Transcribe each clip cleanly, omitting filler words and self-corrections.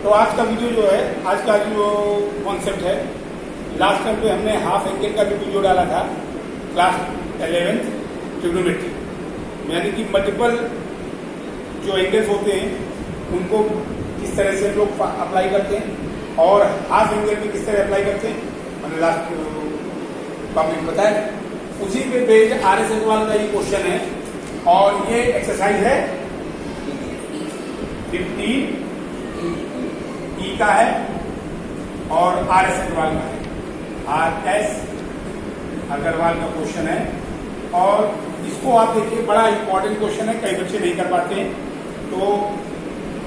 तो आज का वीडियो जो है, आज का जो कॉन्सेप्ट है, लास्ट टाइम पे हमने हाफ एंगल का भी वीडियो डाला था क्लास 11th ट्रिग्नोमेट्री, यानी कि मल्टीपल जो एंगल्स होते हैं उनको किस तरह से लोग अप्लाई करते हैं और हाफ एंगल भी किस तरह अप्लाई करते हैं, मैंने लास्ट टॉपिक बताया। उसी पे बेस्ड RS अग्रवाल का ये क्वेश्चन है और ये एक्सरसाइज है 50 E का है और RS अग्रवाल का है। RS अग्रवाल का क्वेश्चन है और इसको आप देखिए, बड़ा इंपॉर्टेंट क्वेश्चन है, कई बच्चे नहीं कर पाते हैं, तो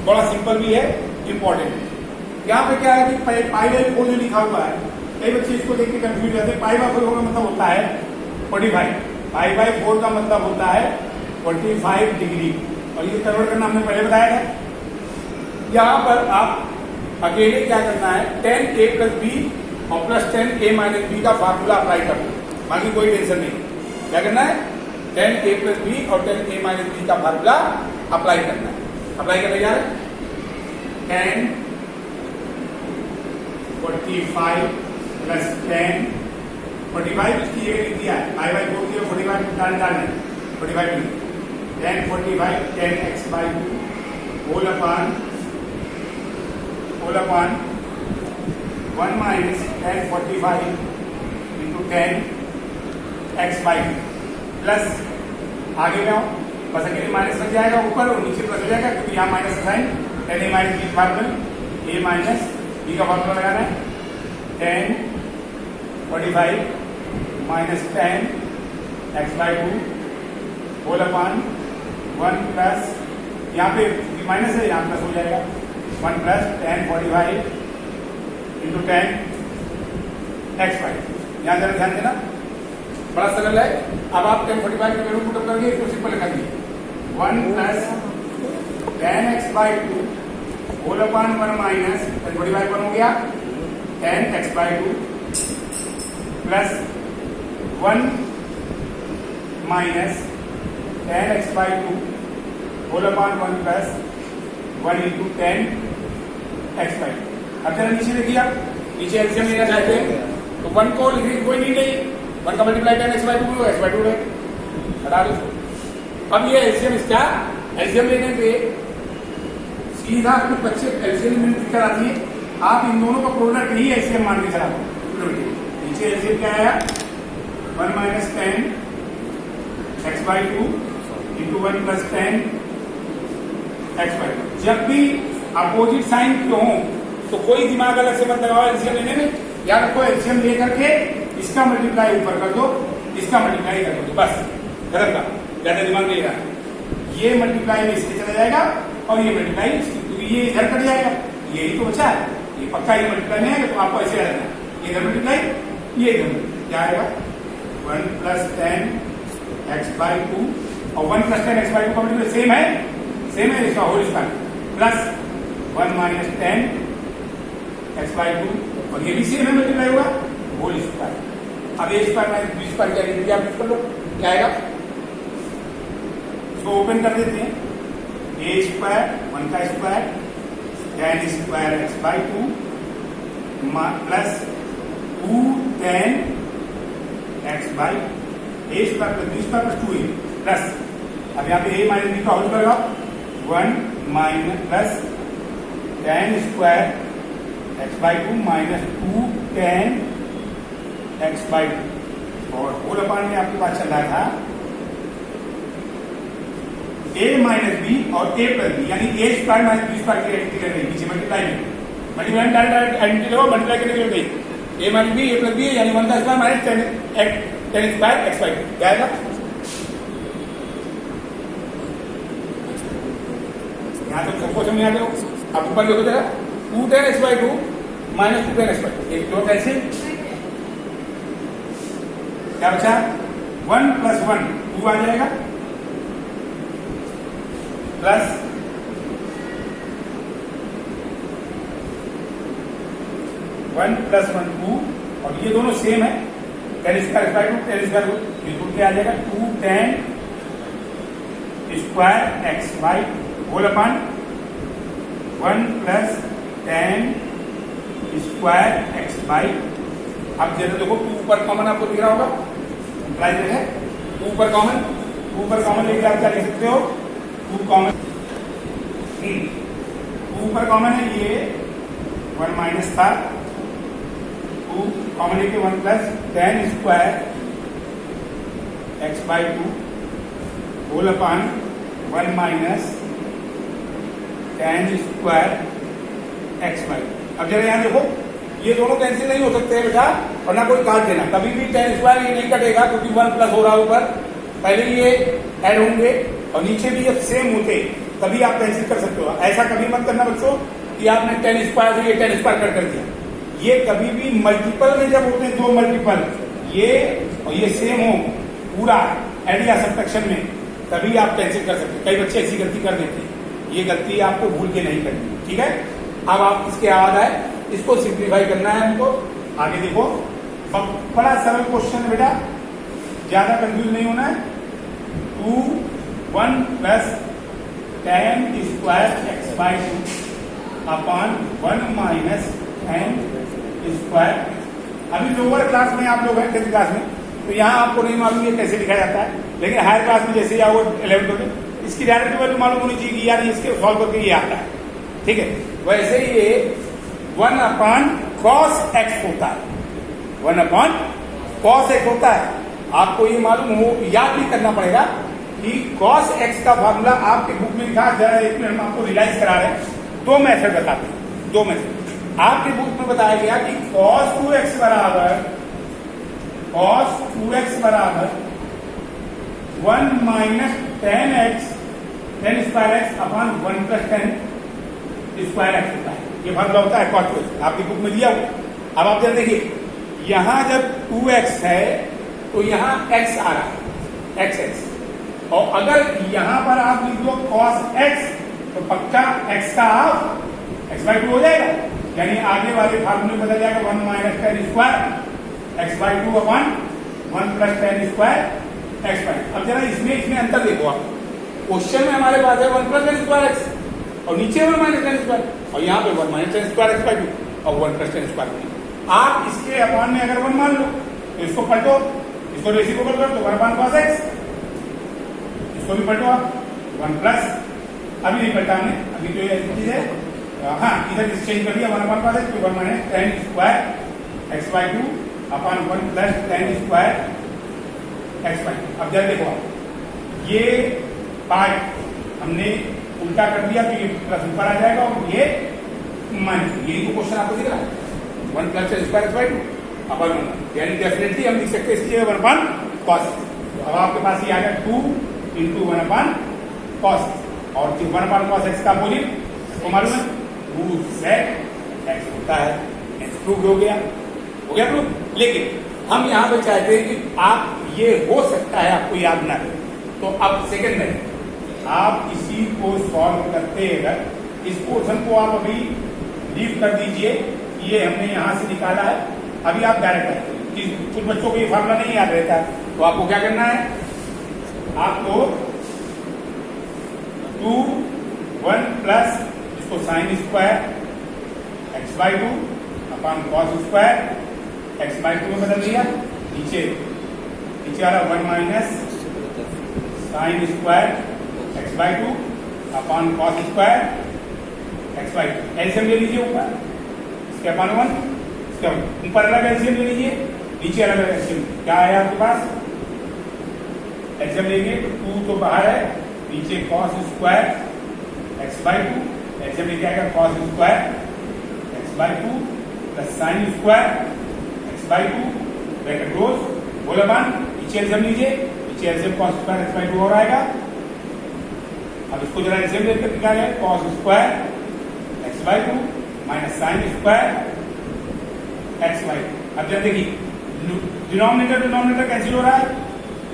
बड़ा सिंपल भी है, इंपॉर्टेंट है। यहाँ पे क्या है कि पाई बाई 4 जो लिखा हुआ है, कई बच्चे इसको देख के कंफ्यूज रहते हैं। पाई बाई 4 का मतलब होता है 45, पाई बाई 4 का मतलब होता है 45 डिग्री, और ये कन्वर्ट करना हमने पहले बताया था। यहाँ पर आप अकेले क्या करना है, tan a प्लस बी और plus tan a minus B का फार्मूला अप्लाई कर दो, बाकी कोई टेंशन नहीं। क्या करना है, tan a प्लस बी और tan a माइनस बी का फार्मूला अप्लाई करना है। अप्लाई करने जा रहे हैं, tan 45 प्लस tan 45 इसकी जगह लिख दिया है, पाई बाई 4 की 45 डालना 45 नहीं, tan 45 tan x by 2 whole upon 1 minus tan 45 into tan x by 2 plus आगे में बस अकेले माइनस लग जाएगा ऊपर और नीचे प्लस हो जाएगा, क्योंकि यहाँ minus sign tan a minus B formula, a minus B का फार्मूला लगाना है, tan 45 minus tan x by 2 whole upon 1 plus, यहाँ पे माइनस है, यहाँ प्लस हो जाएगा, 1 plus tan 45 into tan x by 2। यहाँ जरा ध्यान देना, बड़ा सरल है। अब आप tan 45 के वैल्यू पुट अप करके इसको सिंपल कर दिए, 1 plus tan x by 2 whole upon 1 minus tan 45 1 हो गया, tan x by 2 plus 1 minus tan x by 2 whole upon 1 plus 1 into tan x by 2। अब जरा नीचे देखिए, नीचे एलसीएम लेना चाहते हैं तो 1 को लिखने कोई नीड नहीं, 1 का multiply tan x by 2 x by 2 हटा दो। अब ये एलसीएम इसका एलसीएम लेने पे सीधा कुछ बच्चे एलसीएम में दिक्कत आती है, आप इन दोनों का प्रोडक्ट ही एलसीएम मान के चला दो। नीचे एलसीएम क्या आया, 1 minus tan x by 2 into 1 plus tan x by 2। जब भी अपोजिट साइन के हो तो कोई दिमाग अलग से मत लगाओ एलसीएम लेने में, याद रखो एलसीएम लेकर के इसका मल्टीप्लाई ऊपर कर दो, इसका मल्टीप्लाई कर दो, बस खत्म का, ज्यादा दिमाग नहीं रहा। ये मल्टीप्लाई में इसके चला जाएगा और ये मल्टीप्लाई इसकी, क्योंकि ये इधर कट जाएगा, यही तो बचा है, ये पक्का ये मल्टीप्लाई नहीं है, तो आपको ऐसे रहना, ये इधर मल्टीप्लाई, ये इधर क्या आएगा, 1 प्लस tan x बाई 2 और 1 प्लस tan x बाई 2 का मल्टीप्लाई सेम है इसका whole square plus 1 minus tan x by 2 और ये भी सेम है, मल्टीप्लाई होगा होल स्क्वायर। अब ए स्क्वायर माइनस बी स्क्वायर क्या लिख दिया, आप कर लो क्या आएगा, इसको ओपन कर देते हैं, ए स्क्वायर 1 का square tan square x by 2 plus 2 tan x by A square plus B square plus 2a plus, अब यहाँ पे a माइनस बी का होल करेगा 1 minus plus tan square x by 2 minus 2 tan x by 2 और whole upon में आपके पास चल रहा था a माइनस बी और a प्लस बी, यानी a square minus B square की आइडेंटिटी कर रही है, नीचे मल्टीप्लाई में डायरेक्ट आइडेंटिटी लो, मल्टीप्लाई करने के लिए गई a minus B a plus B, यानी 1 का square minus tan square x by 2 क्या आएगा, यहाँ तक सबको समझ आ गया। अब ऊपर देखो जरा, 2 tan x by 2 minus 2 tan x by 2, एक दो कैसे क्या बचा, 1 प्लस 1 2 आ जाएगा प्लस 1 प्लस 1 2 और ये दोनों सेम है, tan square by 2 tan square बिल्कुल क्या आ जाएगा, 2 tan square x by whole upon 1 plus 10 square X by, अब जैसे देखो 2 ऊपर कॉमन आपको दिख रहा होगा, राइट है 2 ऊपर कॉमन लेके आप क्या लिख सकते हो 2 कॉमन, 2 ऊपर कॉमन है, ये 1 माइनस था, 2 कॉमन लेके 1 plus 10 square X by 2 whole upon 1 minus 10 square X by. अब जरा यहाँ देखो ये दोनों कैंसिल नहीं हो सकते बेटा, और ना कोई काट देना, कभी भी 10 स्क्वायर ये नहीं कटेगा क्योंकि 1 प्लस हो रहा है ऊपर, पहले ये ऐड होंगे और नीचे भी जब सेम होते तभी आप कैंसिल कर सकते हो। ऐसा कभी मत करना बच्चों कि आपने 10 स्क्वायर से ये 10 स्क्वायर कट कर दिया, ये कभी भी मल्टीपल में जब होते हैं 2 मल्टीपल ये और ये सेम हो पूरा ऐड या सब्ट्रैक्शन में, तभी आप कैंसिल कर सकते हैं। कई बच्चे ऐसी गलती कर देते हैं, ये गलती आपको भूल के नहीं करनी, ठीक है। अब आप इसके बाद आए, इसको सिंप्लीफाई करना है हमको। आगे देखो बड़ा सरल क्वेश्चन है बेटा, ज्यादा कंफ्यूज नहीं होना है। 2 1 plus 10 square X by 2 upon 1 minus 10 square. अभी लोअर क्लास में आप लोग हैं 10th क्लास में, तो यहाँ आपको नहीं मालूम ये कैसे लिखा जाता है, लेकिन हायर क्लास में जैसे आओ 11th में इसकी डायरेक्ट वैल्यू मालूम होनी चाहिए कि यार इसके सॉल्व करके ये आता है, ठीक है। वैसे ही ये 1 अपॉन कॉस एक्स होता है, 1 अपॉन कॉस एक्स होता है। आपको ये मालूम हो, याद भी करना पड़ेगा कि कॉस एक्स का फार्मूला आपके बुक में लिखा, जरा एक मिनट हम आपको रियलाइज करा रहे हैं। 2 मेथड बताते हैं, 2 मेथड आपके बुक में बताया गया कि cos 2x बराबर 1 minus 10 square x upon 1 plus 10 square x होता है, ये फार्मूला होता है cos 2x, आपकी बुक में दिया हुआ। अब आप जरा देखिए, यहां जब 2x है तो यहां x आ रहा है, x, और अगर यहां पर आप लिख दो cos x तो पक्का x का हाफ x बाई 2 हो जाएगा, यानी आगे वाले फार्मूले में बदल जाएगा 1 minus 10 square X by 2 upon 1 plus 10 square X by. अब जरा इसमें अंतर देखो आप, क्वेश्चन में हमारे पास है 1 प्लस 10 स्क्वायर एक्स और नीचे 1 माइनस 10 स्क्वायर, और यहाँ पे 1 माइनस 10 स्क्वायर एक्स बाई 2 और 1 प्लस 10 स्क्वायर। आप इसके अपॉन में अगर 1 मान लो तो इसको पलटो, इसको रेसिप्रोकल कर दो 1 अपॉन कॉस एक्स, इसको भी पलटो आप 1 प्लस, अभी नहीं पलटा हमने, अभी तो ये चीज है, हाँ इधर चेंज कर दिया 1 upon cos x, 1 minus 10 square X by 2 upon 1 plus 10 square X by 2। अब जरा देखो आप, ये पार्ट हमने उल्टा कर दिया तो ये प्लस ऊपर आ जाएगा और ये माइनस, यही तो क्वेश्चन आपको दिख रहा है 1 plus 10 square X by 2 upon 1, यानी डेफिनेटली हम लिख सकते हैं इसकी 1 अपॉन कॉस। अब आपके पास ये आ गया 2 इंटू 1 अपॉन कॉस, और 1 अपॉन कॉस एक्स का अपोजिट तो मालूम है 2 सेक एक्स होता है, एक्स प्रूव हो गया प्रूफ। लेकिन हम यहाँ पे चाहते हैं कि आप ये हो सकता है आपको याद ना रहे, तो अब सेकंड में आप इसी को सॉल्व करते अगर इस पोर्शन को आप अभी लीव कर दीजिए, ये हमने यहाँ से निकाला है, अभी आप डायरेक्ट करते हैं। कुछ बच्चों को ये फार्मूला नहीं याद रहता है, तो आपको क्या करना है, आपको 2 1 प्लस इसको sine square X by 2 upon cos square X by 2 में बदल दिया, नीचे वाला 1 minus sine square X by 2 upon cos square X by 2। LCM ले लीजिए ऊपर, इसके अपॉन 1, इसके ऊपर अलग एलसीएम ले लीजिए, नीचे अलग एलसीएम। क्या है आपके पास, एलसीएम लेंगे तो 2 तो बाहर है, नीचे cos square X by 2, LCM लेके आएगा cos square X by 2 plus sine square by 2 bracket close बोला मान, नीचे एलसीएम लीजिए, नीचे LCM cos square X by 2 और आएगा। अब इसको जरा एलसीएम लेकर निकाले, cos square X by 2 minus sine square X by 2। अब जरा देखिए डिनोमिनेटर कैंसिल हो रहा है,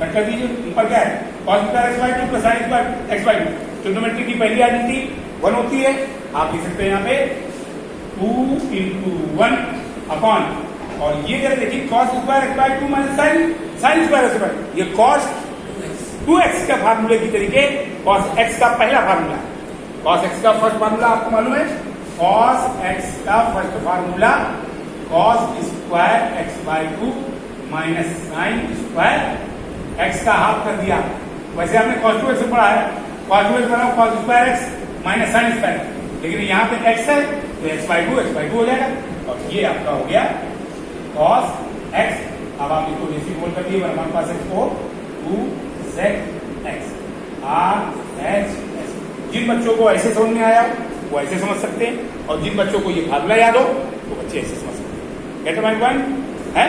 कट कर दीजिए, ऊपर क्या है cos square X by 2 plus sine square X by 2। Trigonometry की पहली आइडेंटिटी 1 होती है, आप लिख सकते हैं यहाँ पे 2 इंटू 1 अपॉन, और ये जरा देखिए cos square X by 2 minus sine square X by 2, ये कॉस 2x का फार्मूले की तरीके कॉस x का पहला फार्मूला है। कॉस x का फर्स्ट फार्मूला आपको मालूम है cos x का first formula cos square x by 2 minus sine square x का हाफ कर दिया। वैसे आपने cos 2x से पढ़ा है, cos 2x बनाओ cos square x minus sine square, लेकिन यहाँ पे x है तो x बाई 2 हो जाएगा, और ये आपका हो गया cos x। अब आप इसको डेसिमल कर दिए, हमारे पास x को 2zx RHS। जिन बच्चों को ऐसे समझ में आया वो ऐसे समझ सकते हैं, और जिन बच्चों को ये फार्मूला याद हो वो बच्चे ऐसे समझ सकते हैं। गेट माय पॉइंट है?